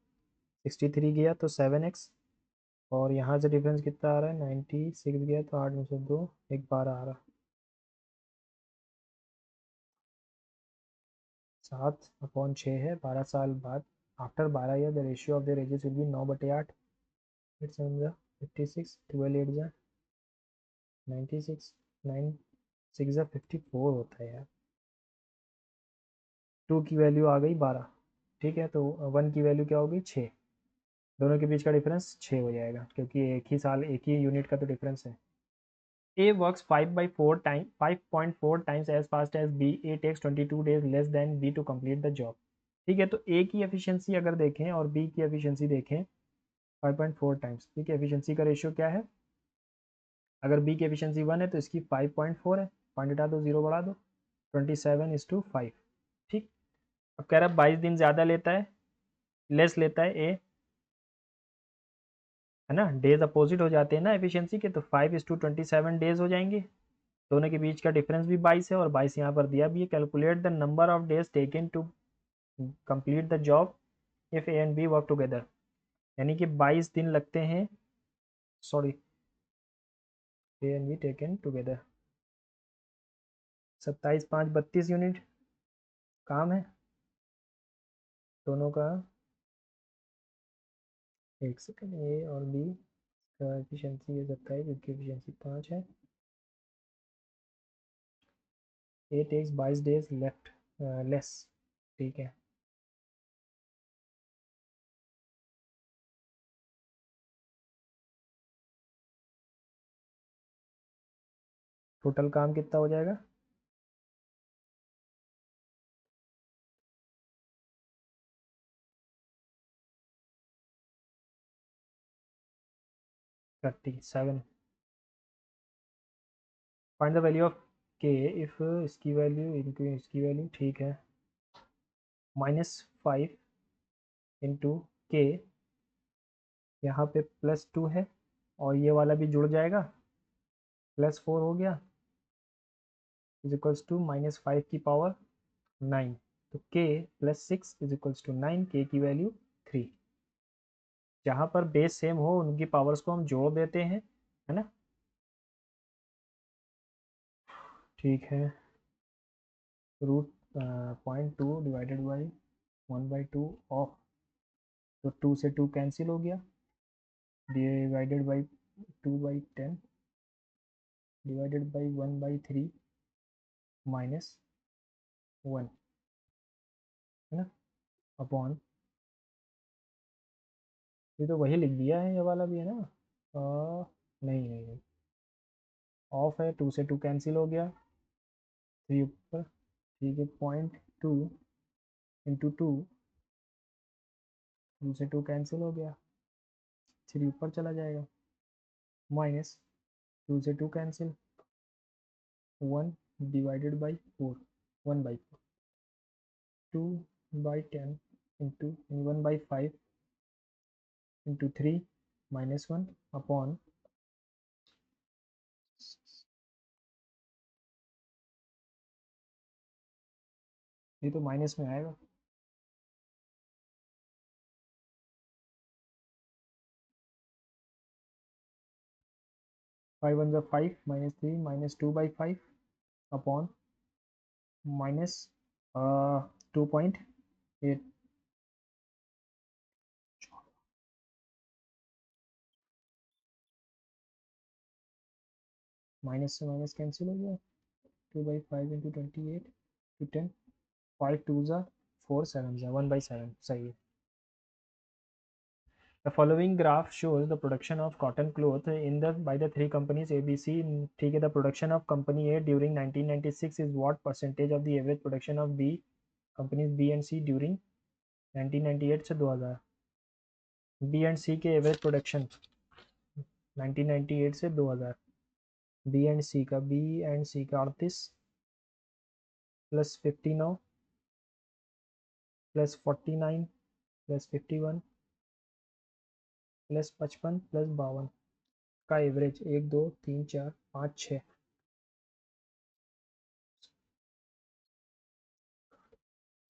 63 गया तो 7x, और यहाँ से डिफरेंस कितना आ रहा है, 96 गया तो 8 में से 2, एक 12 आ रहा है। 7/6 है, 12 साल बाद, after 12 year the ratio of the ages will be 9/8। 8 7 56, 12 8 96, 9 6 54 होता है यार। 2 की वैल्यू आ गई 12। ठीक है, तो 1 की वैल्यू क्या होगी, 6। दोनों के बीच का डिफरेंस 6 हो जाएगा, क्योंकि एक ही साल एक ही यूनिट का तो डिफरेंस है। A works 5.4 times as fast as B. A takes 22 days less than B to complete the job. ठीक है, तो A की एफिशिएंसी अगर देखें और B की एफिशिएंसी देखें, 5.4 टाइम्स। ठीक है, एफिशिएंसी का रेशियो क्या है, अगर B की एफिशिएंसी 1 है तो इसकी 5.4 है, पॉइंट हटा दो, 0 बढ़ा दो, 27:5। ठीक, अब कह रहा है 22 दिन ज़्यादा लेता है, लेस लेता है A, है ना। डेज अपोजिट हो जाते हैं ना एफिशिएंसी के, तो 5:27 डेज हो जाएंगे। दोनों के बीच का डिफरेंस भी 22 है, और 22 यहाँ पर दिया भी है। Calculate the number of days taken to complete the job if A and B work together, यानी कि 22 दिन लगते हैं, sorry, A and B taken together. 27 5 32 unit काम है दोनों का। एक सेकेंड, ए और बी का एफिशिएंसी है 27, इसकी एफिशिएंसी 5 है। ए टेक्स 22 डेज लेफ्ट लेस, ठीक है। टोटल काम कितना हो जाएगा? 37। फाइंड द वैल्यू ऑफ के इफ इसकी वैल्यू इनकी इसकी वैल्यू, ठीक है। -5 इंटू के, यहाँ पे +2 है और ये वाला भी जुड़ जाएगा, +4 हो गया, इज इक्वल्स टू -5 की पावर 9। तो k +6 इज इक्वल्स टू 9, के की वैल्यू 3। जहाँ पर बेस सेम हो उनकी पावर्स को हम जोड़ देते हैं, है ना। ठीक है। रूट 0.2 डिवाइडेड बाई 1/2 ऑफ, तो 2 से 2 कैंसिल हो गया, डिवाइडेड बाई 2/10 डिवाइडेड बाई 1/3 -1, है ना, अपॉन, ये तो वही लिख दिया है, ये वाला भी है ना। नहीं नहीं नहीं, ऑफ है, 2 से 2 कैंसिल हो गया, 3 ऊपर, ठीक है। 0.2 इंटू 2, 2 से 2 कैंसिल हो गया, 3 ऊपर चला जाएगा, -2 से 2 cancel, 1 divided by 4, 1/4, 2/10 into 1/5 into 3 -1 upon, ये तो माइनस में आएगा, 5 1 5 -3 -2/5 अपॉन -2.8, माइनस से माइनस कैंसिल हो गया, 2/5 इंटू 28 टू 10, 5 2 ज़ा 4 7 ज़ा 1/7, सही है। The following graph shows the production of cotton cloth in the by the three companies ABC, ठीक है। The production of company A during 1996 is what percentage of the average production of B companies B and C during 1998 से 2000। B and C के average production 1998 से 2000, B and सी का, 38 +59 +49 +51 +55 +52 का average 1 2 3 4 5 6,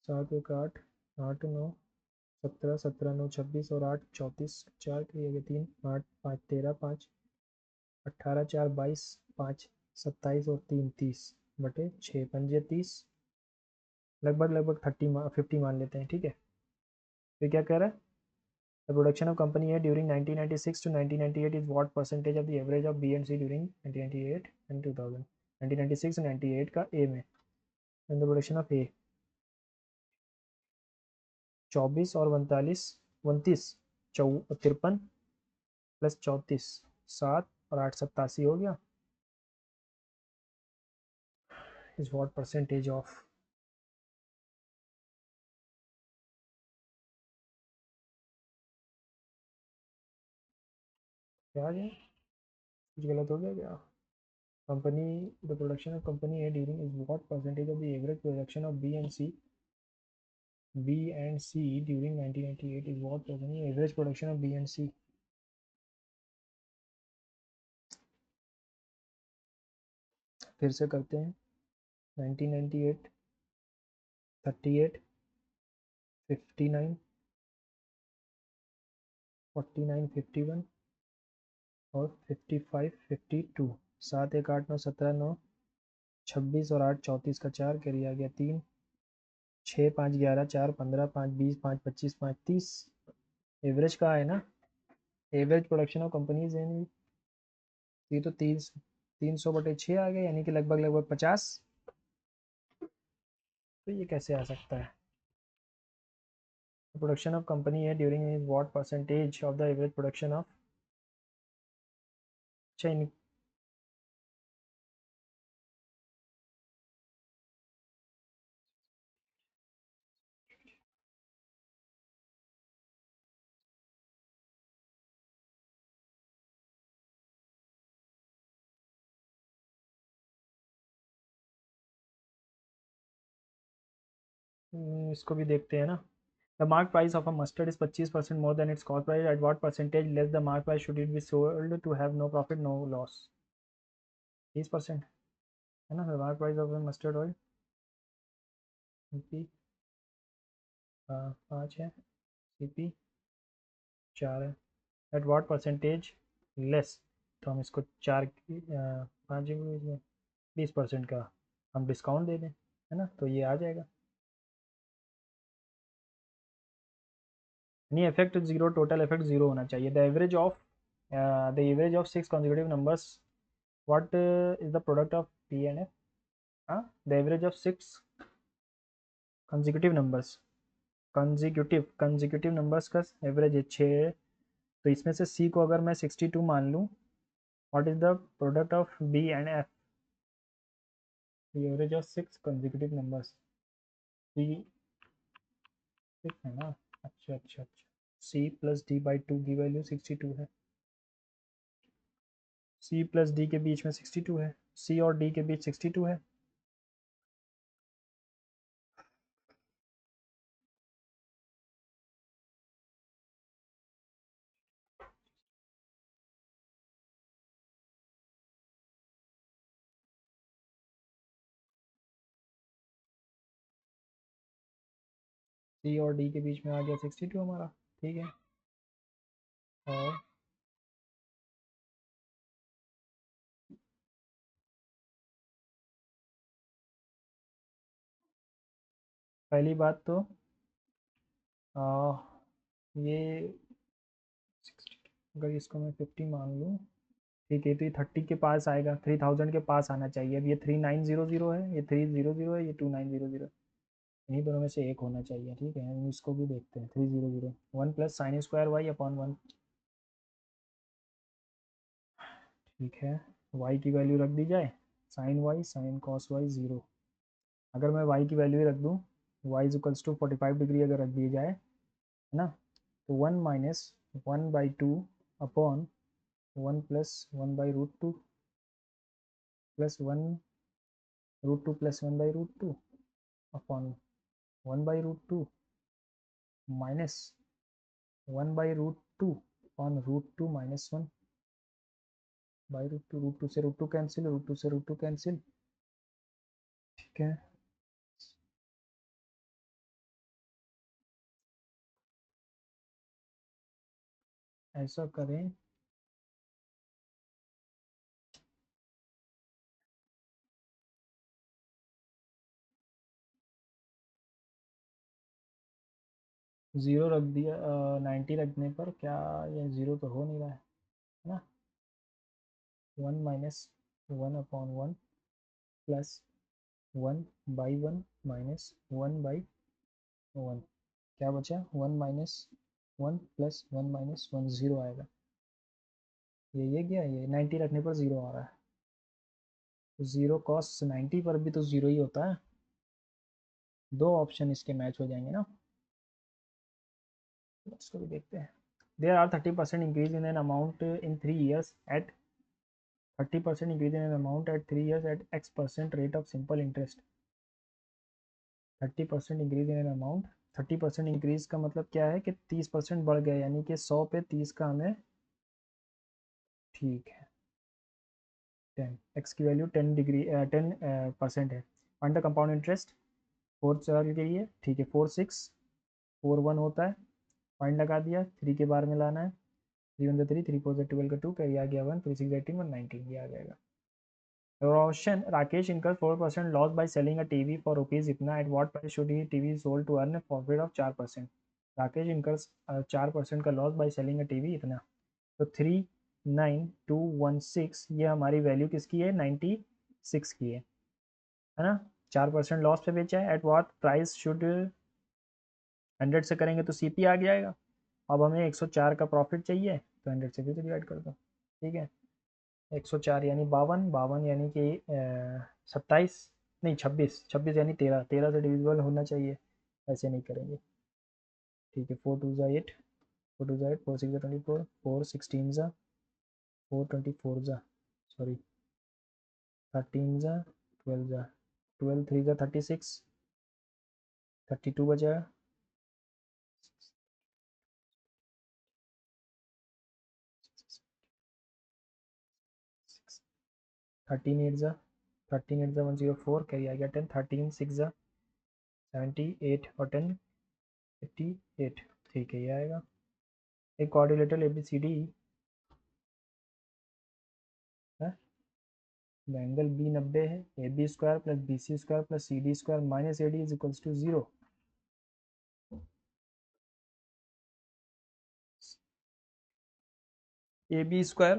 7 1 8 8 9 17 17 9 26 और 8 34, 4 के लिए 3 8 5 13 5 18 4 22 5 27 और 3 30 बटे 6 पंजे 30, लगभग 50 मान लेते हैं, ठीक है। फिर क्या कह रहा है? The production of company A during 1996 to 1998 is what percentage of the average of B and C during 1998 and 2000। 1996 और 98 का A में, and the production of A 24 और 39 29 53 +34 7 और 8 87 हो गया, is what percentage of, क्या आ गया, कुछ गलत हो गया क्या? Company, the production of company A during is what percentage of the average production of B and C during 1998 is what percentage average production of B and C. फिर से करते हैं, 1998 38 59 49 51 और 55 52, 7 1 8 9 17 9 26 और 8 34 का 4 कैरी आ गया 3, 6 5 11 4 15 5 20 5 25 5 30, एवरेज का है ना, average production of companies in, ये तो 300/6 आ गया, यानी कि लगभग लगभग 50। तो ये कैसे आ सकता है? प्रोडक्शन ऑफ कंपनी है during is what percentage of the average production of. अच्छा इसको भी देखते हैं ना। The mark price of a mustard is 25% more than its cost price, at what percentage less the mark price should it be sold to have no profit no loss? 30% है ना। The mark price of mustard oil CP 5 है, CP 4 है, eight what percentage less. तो हम इसको 5 20% का हम discount दे दें, है ना, तो ये आ जाएगा। नहीं, effect zero, total effect zero होना चाहिए। The average of 6 consecutive numbers, what is the product of P and F? हाँ, the average of 6 consecutive numbers, consecutive numbers का एवरेज है 6। तो इसमें से C को अगर मैं 62 मान लूँ, what is the product of B and F? The average of 6 consecutive numbers, C 6 है ना। अच्छा अच्छा अच्छा, C प्लस D बाई 2 की वैल्यू 62 है। C प्लस D के बीच में 62 है, C और D के बीच 62 है। C और D के बीच में आ गया 62 हमारा, ठीक है। और पहली बात तो आ, ये 60, अगर इसको मैं 50 मान लूँ, ठीक है, तो ये 30 के पास आएगा, 3000 के पास आना चाहिए। अब ये 3900 है, ये 300 है, ये 2900, इन्हीं दोनों में से एक होना चाहिए, ठीक है। हम इसको भी देखते हैं, 300, 1 plus sine square Y upon 1, ठीक है। y की वैल्यू रख दी जाए, sine Y sine cos Y 0। अगर मैं y की वैल्यू रख दूँ, y is equals to 45 degree अगर रख दी जाए, है ना, तो 1 minus 1/2 upon 1 plus 1/√2 plus 1√2 plus 1/√2 upon 1/√2 minus 1/√2 upon √2 minus 1/√2। √2 से √2 कैंसिल, √2 से √2 कैंसिल, ठीक है। ऐसा करें, ज़ीरो रख दिया, 90 रखने पर क्या ये ज़ीरो तो हो नहीं रहा है ना। 1 माइनस 1/1 प्लस 1/1 माइनस 1/1, क्या बचा, 1 माइनस 1 प्लस 1 माइनस 1, 0 आएगा। ये क्या, ये 90 रखने पर 0 आ रहा है, तो 0 कॉस 90 पर भी तो 0 ही होता है। दो ऑप्शन इसके मैच हो जाएंगे ना, इसको भी देखते हैं। There are 30% increase in an amount in 3 years at 30% increase in an amount at 3 years at X% rate of simple interest. 30% increase in an amount, 30% increase का मतलब क्या है कि 30% बढ़ गया, यानी कि 100 पे 30 का हमें, ठीक है, 10 एक्स की वैल्यू 10% है। फाइंड द कंपाउंड इंटरेस्ट 4 साल के लिए, ठीक है, 4641 होता है। फाइंड लगा दिया, 3 के बार में लाना है, 3 × 3 3 4 12 का 2 कैरी आ गया 1, 3 6 18 119, ये आ जाएगा। Rakesh incurs 4% loss by selling a TV for rupees इतना, at what price should he TV sold to earn a profit of 4%? Rakesh incurs 4% का loss by selling a TV इतना, तो 39216 ये हमारी वैल्यू किसकी है, 96 की है ना। 4% लॉस पे बेचा है। एट व्हाट प्राइस शुड, 100 से करेंगे तो सीपी आ जाएगा। अब हमें 104 का प्रॉफिट चाहिए, तो 100 से भी डिवाइड कर दो। ठीक है, 104 यानी 52, 52 यानी कि 27, नहीं 26, 26 यानी 13, 13 से डिविजिबल होना चाहिए, ऐसे नहीं करेंगे। ठीक है, 4 2 ज़ा 8, 4 2 ज़ा 8, 4 6 ज़ा 24, 4 16 ज़ा 4 24 ज़ा, सॉरी 13 ज़ा 12 ज़ा 12 3 ज़ा 36, 32 बचा, 13 8 ज़ा 13 8 ज़ा 104, कैरी आ गया 10, 13 6 ज़ा 78 और 10 58। ठीक है, ये आएगा। एक coordinator A B C D है, एंगल बी 90 है, A B square plus B C square plus C D square minus A D is equals to 0। A B square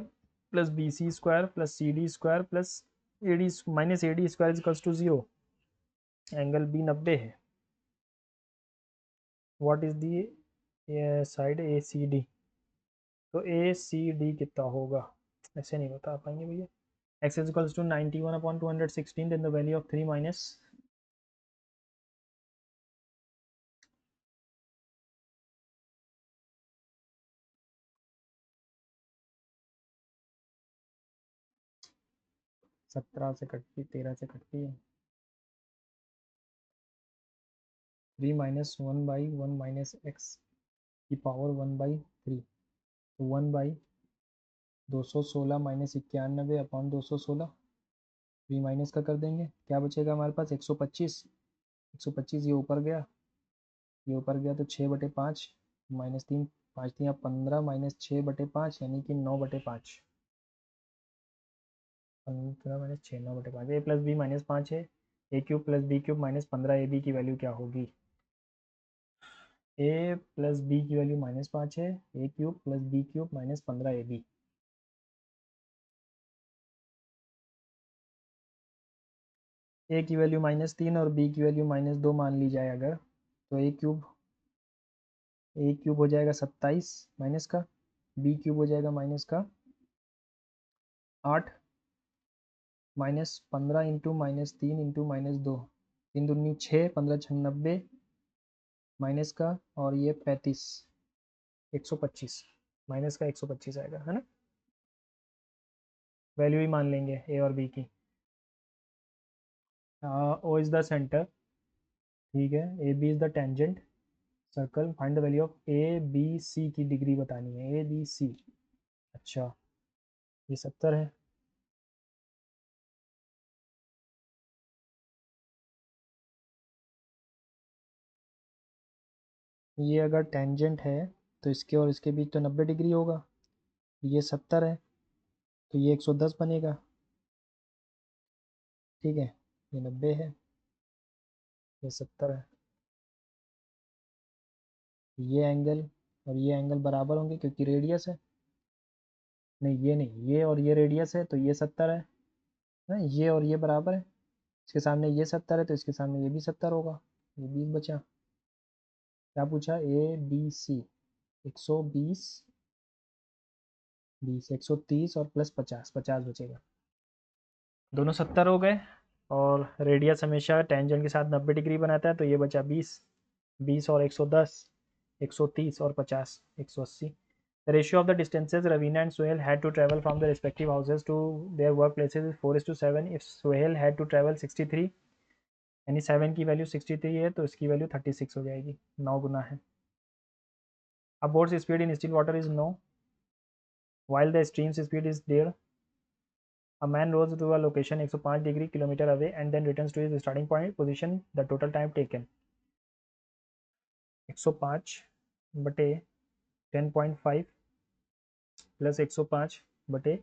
plus B C square plus C D square plus A D minus A D square is equals to 0। Angle B 90 है। What is the side A C D, तो A C D कितना होगा, ऐसे नहीं बता पाएंगे भैया। X is equals to 91/216, then the value of 3 minus 17 से कटती, 13 से कटती है, 3 माइनस 1/1 माइनस एक्स की पावर 1/3, तो 1/216 माइनस 91 अपॉन 216, थ्री माइनस का कर देंगे, क्या बचेगा हमारे पास 125, 125 ये ऊपर गया तो 6/5 माइनस 3, 5 3 15 माइनस 6/5 यानी कि 9/5, 15 minus 6 9/5, A plus B minus 5 है, A cube plus B cube minus 15 A B की वैल्यू क्या होगी। ए प्लस बी की वैल्यू -5 है, A cube plus B cube minus 15 A B. A की वैल्यू -3 और बी की वैल्यू -2 मान ली जाए अगर, तो ए क्यूब हो जाएगा 27 माइनस का, बी क्यूब हो जाएगा -8 माइनस 15 इंटू -3 इंटू -2, 3 दूनी 6, 15 6 90 माइनस का, और ये 35, 125 माइनस का 125 आएगा, है ना। वैल्यू ही मान लेंगे ए और बी की। ओ इज़ द सेंटर, ठीक है, A B is the tangent circle, find the value of A B C की डिग्री बतानी है, ए बी सी। अच्छा, ये 70 है, ये अगर टेंजेंट है तो इसके और इसके बीच तो 90 डिग्री होगा, ये 70 है तो ये 110 बनेगा। ठीक है, ये 90 है, ये 70 है, ये एंगल बराबर होंगे क्योंकि रेडियस है, नहीं ये नहीं, ये और ये रेडियस है तो ये 70 है ना, ये और ये बराबर है, इसके सामने ये 70 है तो इसके सामने ये भी 70 होगा, ये 20 बचा। क्या पूछा, ए बी सी, 120 20 130 और प्लस 50, 50 बचेगा, दोनों 70 हो गए। और रेडियस हमेशा टेंजेंट के साथ 90 डिग्री बनाता है, तो ये बचा 20, 20 और 110, 130 और 50, 180। The ratio of the distances Ravina and Sohail had to travel from their respective houses to their workplaces is 4:7। If Sohail had to travel 63, यानी 7 की वैल्यू 63 है तो इसकी वैल्यू 36 हो जाएगी, 9 गुना है। अब boat's speed in still water is no, while the stream's speed is there। A man rose to a location 105 degree kilometre away and then returns to his starting point position। The total time taken 105 बटे 10.5 plus 105 बटे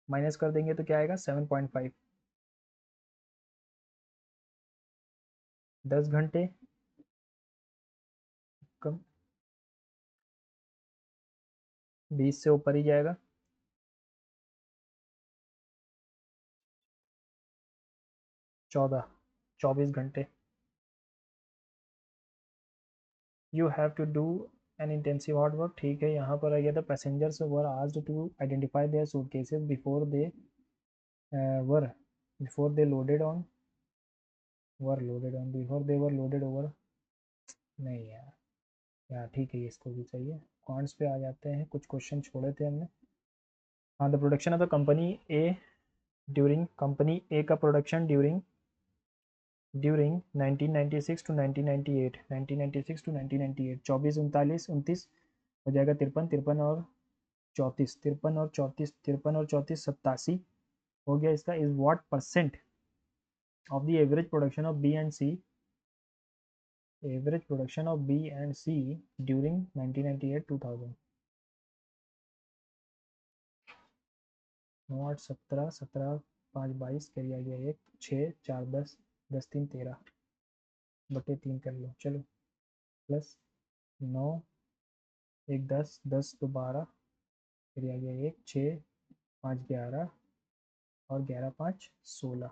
minus कर देंगे तो क्या आएगा 7.5, 10 घंटे कम 20 से ऊपर ही जाएगा। 24 घंटे। You have to do an intensive hard work, ठीक है। यहाँ पर आ गया था passengers were asked to identify their suitcases were before they loaded on before they were loaded over. नहीं यार, यार ठीक है, इसको भी चाहिए। कॉन्ट्स पे आ जाते हैं, कुछ क्वेश्चन छोड़े थे हमने। हाँ, the production of the company A का प्रोडक्शन ड्यूरिंग 1996 टू 1998, 1996 टू 1998, 24, 39, 29 हो जाएगा, 53, 53 और 34, 53 और 34, 53 और 34, 87 हो गया इसका। Is what percent of the average production of B and C during 1998 2000। 9 8 17, 17 5 22 कर गया, एक 6 4 10, 10 3 13 बटे 3 कर लो, चलो। प्लस 9 1 10, 10 2 12, फिर आ गया एक 6 5 11 और 11 5 16।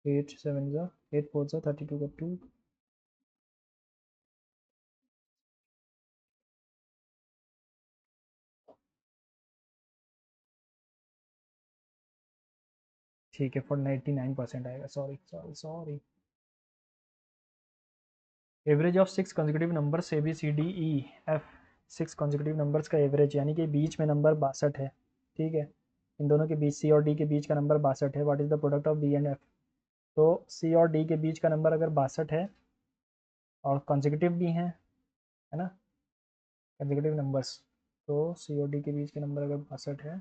एट सेवन ज़ा 8 4 ज़ा 32 का 2। ठीक है, फॉर 99% आएगा। Sorry sorry sorry. Average of 6 consecutive numbers A B C D E F, 6 consecutive numbers का एवरेज, यानी कि बीच में नंबर 62 है, ठीक है। इन दोनों के बीच, सी और डी के बीच का नंबर 62 है। What is the product of B and F? तो सी और डी के बीच का नंबर अगर 62 है और कंसेक्यूटिव भी हैं, है ना, कंसेक्यूटिव नंबर्स, तो सी और डी के बीच के नंबर अगर 62 है,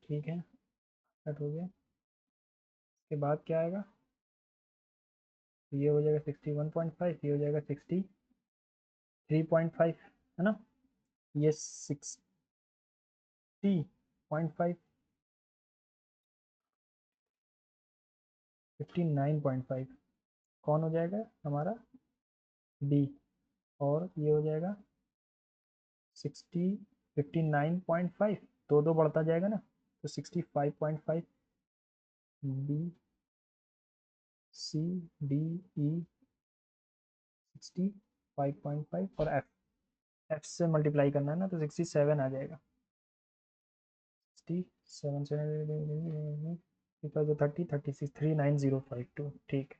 ठीक है, कट हो गया। इसके बाद क्या आएगा? ये हो जाएगा 61.5, ये हो जाएगा 63.5, है ना। ये 60.5, 59.5 कौन हो जाएगा हमारा? बी। और ये हो जाएगा 60, 59.5, दो दो बढ़ता जाएगा ना, तो 65.5 बी सी डी ई, 65.5 और एफ, एफ से मल्टीप्लाई करना है ना, तो 67 आ जाएगा। 67 से 30 36 39052, ठीक।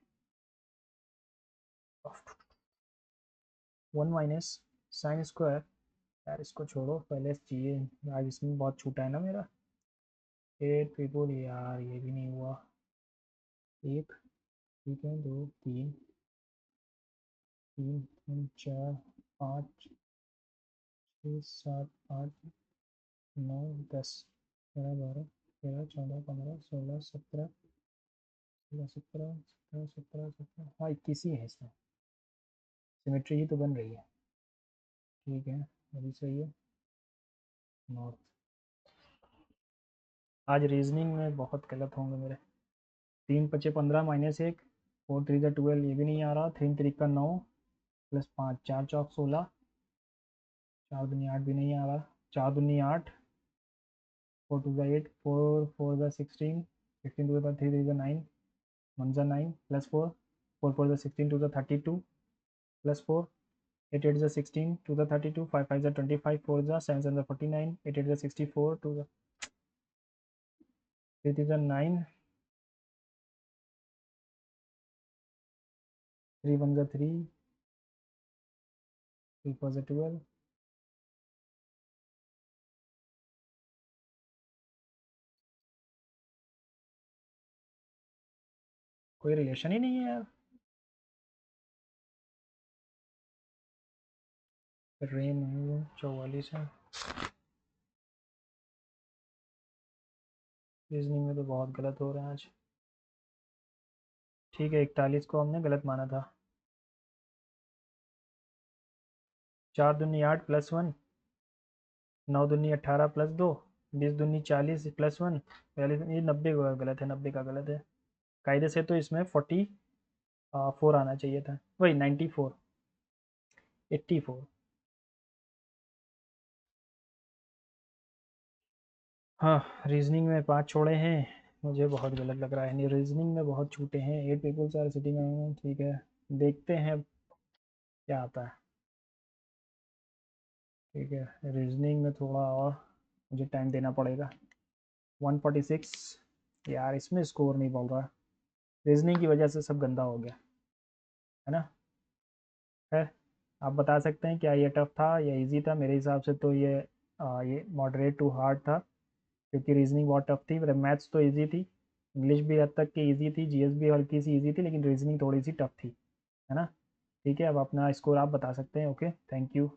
1 माइनस साइन स्क्वायर, यार इसको छोड़ो, पहले चाहिए। आज इसमें बहुत छूटा है ना मेरा। 8 पीपल, यार ये भी नहीं हुआ। एक, ठीक है, दो तीन, तीन तीन 4 5 6 7 8 9 10 11 12 13 14 15 16 17 16 17 17 17 17, हाँ 21 ही है इसमें। सिमेट्री ही तो बन रही है, ठीक है, अभी सही है। नॉर्थ। आज रीजनिंग में बहुत गलत होंगे मेरे। 3 पचे 15 माइनस 1, 4 3 12, ये भी नहीं आ रहा। 3 3 का 9 प्लस 5, 4 चौक 16, 4 दूनी 8 भी नहीं आ रहा। 4 दूनी 8, 4 2 8, 4 4 16, 16 2 3 3 9, 1 9 प्लस 4, 4 4 16 2 32 प्लस 4, 8 8 16 2 32, 5 5 25, 4 7 7 49, 8 8 64, 2 3 3 9, 3 1 3, 3 4 12, कोई रिलेशन ही नहीं है यार। रेन 44 है। रीजनिंग में तो बहुत गलत हो रहा है आज। ठीक है, 41 को हमने गलत माना था। 4 दूनी 8 प्लस 1, 9 दूनी 18 प्लस 2, 20 दूनी 40 प्लस 1, 42, ये 90 का गलत है, 90 का गलत है। कायदे से तो इसमें 44 आना चाहिए था, वही 94, 84। हाँ, रीजनिंग में 5 छोड़े हैं, मुझे बहुत गलत लग रहा है। नहीं, रीजनिंग में बहुत छूटे हैं। 8 पीपल्स आर सिटिंग, ठीक है, देखते हैं क्या आता है। ठीक है, रीजनिंग में थोड़ा और मुझे टाइम देना पड़ेगा। 146, यार इसमें स्कोर नहीं बोल रहा। रीजनिंग की वजह से सब गंदा हो गया है ना। है, आप बता सकते हैं क्या ये टफ था या इजी था? मेरे हिसाब से तो ये मॉडरेट टू हार्ड था, क्योंकि रीजनिंग बहुत टफ थी। मतलब मैथ्स तो इजी थी, इंग्लिश भी हद तक की इजी थी, जीएस भी हल्की सी इजी थी, लेकिन रीजनिंग थोड़ी सी टफ थी, है ना। ठीक है, अब अपना स्कोर आप बता सकते हैं। Okay, thank you.